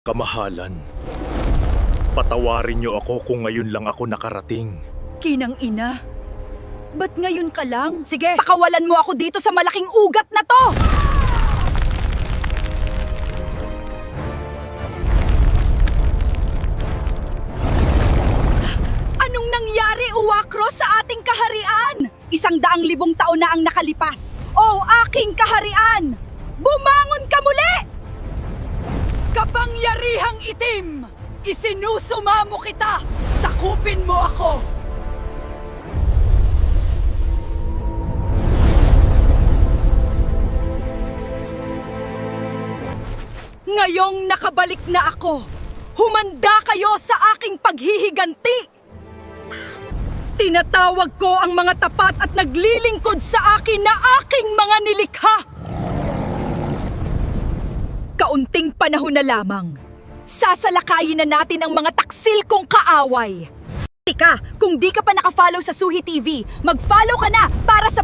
Kamahalan, patawarin niyo ako kung ngayon lang ako nakarating. Kinang ina, ba't ngayon ka lang? Sige, pakawalan mo ako dito sa malaking ugat na to! Anong nangyari, Uwakro, sa ating kaharian? 100,000 taon na ang nakalipas. O aking kaharian, bumangon ka muli! Kapangyarihang itim, isinusumamo kita! Sakupin mo ako! Ngayong nakabalik na ako, humanda kayo sa aking paghihiganti! Tinatawag ko ang mga tapat at naglilingkod sa akin na aking mga nilikha! Kaunting panahon na lamang, sasalakayin na natin ang mga taksil kong kaaway! Tika, kung di ka pa nakafollow sa Suhi TV, mag-follow ka na para sa